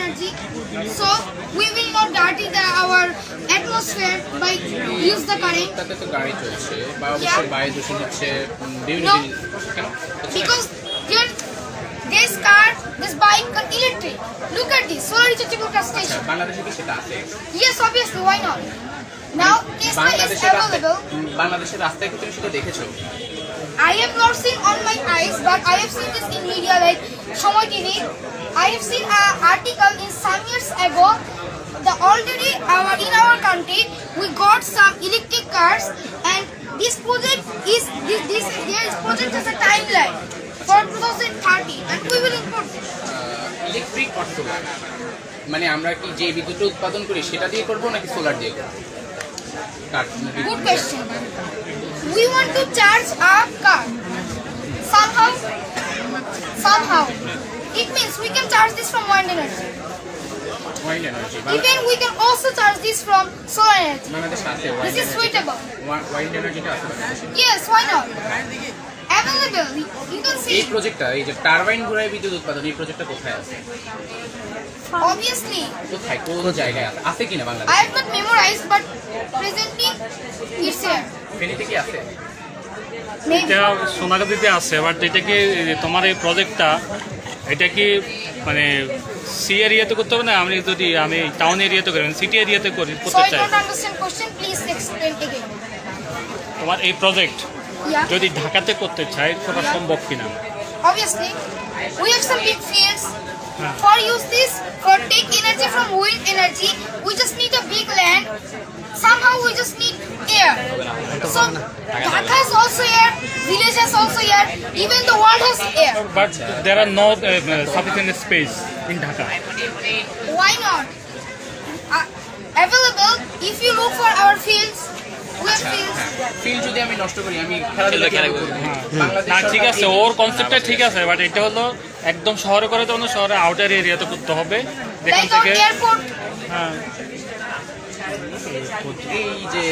energy, so we will not dirty our atmosphere by use the current. তাতে তো গাড়ি চলছে বা অবশ্যই বায়ু দূষণ হচ্ছে বিভিন্ন No. জিনিস কেন Because here, this car, this bike are electric. Look at this, solar rechargeable car station. বাংলাদেশে কি সেটা আছে Yes, obviously, why not? Now, Tesla is available. বাংলাদেশের রাস্তায় কি তুমি সেটা দেখেছো? I have not seen on my eyes, but I have seen this in media like Shomoy TV. I have seen an article in some years ago. Already in our country we got some electric cars, and this project has a timeline for 2030, and we will import it. Electric or solar মানে আমরা কি যে বিদ্যুৎ উৎপাদন করি সেটা দিয়ে করব নাকি সোলার দিয়ে করব? Good question. We want to charge our car somehow. It means we can charge this from wind energy. Wind energy Even we can also charge this from solar energy. বাংলাদেশে আছে This is suitable. ওয়াইন্ড এনার্জিটা আছে বাংলাদেশে। Yes, why not? Available. You can এই see. প্রজেক্টটা এই যে turbine ঘোরায় বিদ্যুৎ উৎপাদন এই প্রজেক্টটা কোথায় আছে? Obviously, কোথায় কোন জায়গায় আছে আছে কিনা I বাংলাদেশে? have not memorized, but presently it's here. ফেনীতে কি আছে? Maybe. এটা সোনাগাতিতে আছে, বাট এটা কি তোমার এই প্রজেক্টটা এটা কি মানে সি এরিয়াতে করতে হবে না? আমি টাউন এরিয়াতে করি, সিটি এরিয়াতে করতে So I চাই। don't understand question. Please explain again. তোমার এই প্রজেক্ট Yeah. যদি ঢাকাতে করতে চাই সেটা সম্ভব কিনা? Obviously, we have some big fields. For use this, for take energy from wind energy, we just need a big land. Somehow we just need air. So Dhaka is also air, village is also air, even the world has air. But there are no sufficient space in Dhaka. Why not? Available if you look for our fields. We have fields. Field যদি আমি নষ্ট করি আমি খেলাধুলা করব বাংলাদেশ না ঠিক আছে, ওর কনসেপ্টটা ঠিক আছে, বাট এটা হলো একদম শহরে করে তখন শহরে আউটার এরিয়াতে করতে হবে যেখান Like our থেকে airport. হ্যাঁ এই যে